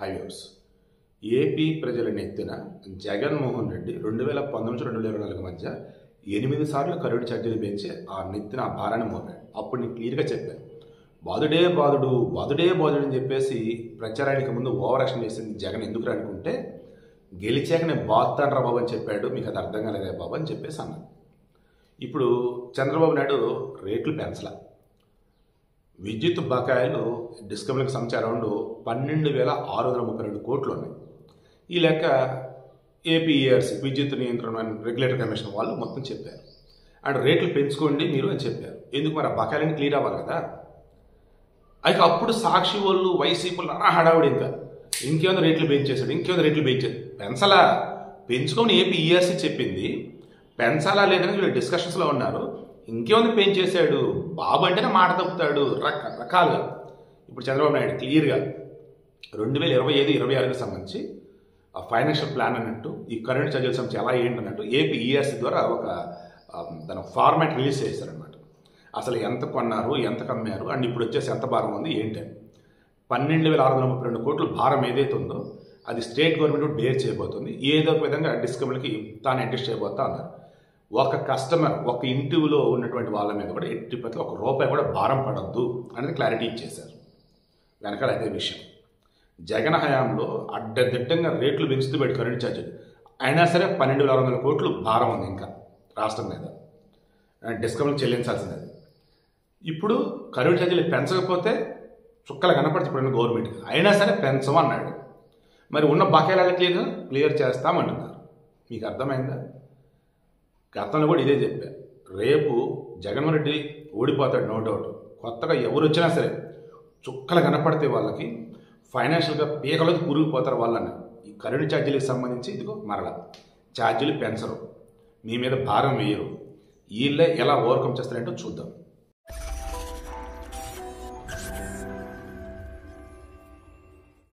High viewers. AP ప్రజల నెత్తిన జగన్మోహన్ రెడ్డి 2019-2024 మధ్య 8 సార్లు కరెంటు ఛార్జీలు పెంచి ఆ నెత్తిన ఆ భారాన్ని మోపాడు. అప్పుడు నేను క్లియర్గా చెప్పాను, బాధుడే బాధుడు బాధుడే బాధుడు అని చెప్పేసి ప్రచారానికి ముందు ఓవర్ యాక్షన్ చేసింది జగన్. ఎందుకు అనుకుంటే గెలిచాక నేను బాగుతానరా బాబు అని చెప్పాడు, మీకు అది అర్థం కాలేదే బాబు అని చెప్పేసి అన్నాను. ఇప్పుడు చంద్రబాబు నాయుడు రేట్లు పెంచలా. విద్యుత్ బకాయిలు డిస్కమ్లకు సంచారం 12,632 కోట్లు ఉన్నాయి. ఈ లెక్క ఏపీఈఆర్సీ విద్యుత్ నియంత్రణ రెగ్యులేటర్ కమిషన్ వాళ్ళు మొత్తం చెప్పారు. అండ్ రేట్లు పెంచుకోండి మీరు అని చెప్పారు. ఎందుకు మరి ఆ బకాయిలని క్లియర్ అవ్వాలి కదా. అయితే అప్పుడు సాక్షి వాళ్ళు వైసీపీలు హడావుడి ఇంకేమైనా రేట్లు పెంచేశాడు, ఇంకేమైనా రేట్లు పెంచలా. పెంచుకొని ఏపీఈఆర్సీ చెప్పింది, పెంచాలా లేదని వీళ్ళు డిస్కషన్స్లో ఉన్నారు. ఇంకేమైనా పెంచేశాడు. బాబు అంటేనే మాట తప్పుతాడు రకరకాలుగా. ఇప్పుడు చంద్రబాబు నాయుడు క్లియర్గా 2025-26కి సంబంధించి ఆ ఫైనాన్షియల్ ప్లాన్ అన్నట్టు ఈ కరెంట్ ఛార్జీల సంబంధించి ఎలా ఏంటన్నట్టు ఏపీఈఆర్సీ ద్వారా ఒక దాని ఫార్మాట్ రిలీజ్ చేశారనమాట. అసలు ఎంత కొన్నారు, ఎంత కమ్మారు, అండ్ ఇప్పుడు వచ్చేసి ఎంత భారం ఉంది ఏంటని. 12,632 కోట్లు భారం ఏదైతే ఉందో అది స్టేట్ గవర్నమెంట్ బేర్ చేయబోతుంది. ఏదో ఒక విధంగా డిస్కమ్లకి తాను అడ్జస్ట్ చేయబోతా అన్నారు. ఒక కస్టమర్, ఒక ఇంటిలో ఉన్నటువంటి వాళ్ళ మీద కూడా ఎట్టి పట్ల ₹1 కూడా భారం పడద్దు అనేది క్లారిటీ ఇచ్చేశారు. వెనకాల అదే విషయం. జగన్ హయాంలో అడ్డదిడ్డంగా రేట్లు పెంచుతూ పెట్టి కరెంట్ ఛార్జీలు అయినా సరే 12,600 కోట్లు భారం ఉంది ఇంకా రాష్ట్రం మీద డిస్కమ్లకు చెల్లించాల్సింది. ఇప్పుడు కరెంట్ ఛార్జీలు పెంచకపోతే చుక్కలు కనపడుతుంది ఇప్పుడు గవర్నమెంట్కి, అయినా సరే పెంచమన్నాడు. మరి ఉన్న బకాయిలు క్లియర్ చేస్తామంటున్నారు. మీకు అర్థమైందా? గతంలో కూడా ఇదే చెప్పారు. రేపు జగన్మోహన్ రెడ్డి ఓడిపోతాడు, నో డౌట్. కొత్తగా ఎవరు వచ్చినా సరే చుక్కలు కనపడితే వాళ్ళకి ఫైనాన్షియల్గా పీకలతో కూరుకుపోతారు వాళ్ళని. ఈ కరెంటు ఛార్జీలకు సంబంధించి ఇదిగో మరలా ఛార్జీలు పెంచరు, మీ మీద భారం వేయరు. వీళ్ళే ఎలా ఓవర్కమ్ చేస్తారంటో చూద్దాం.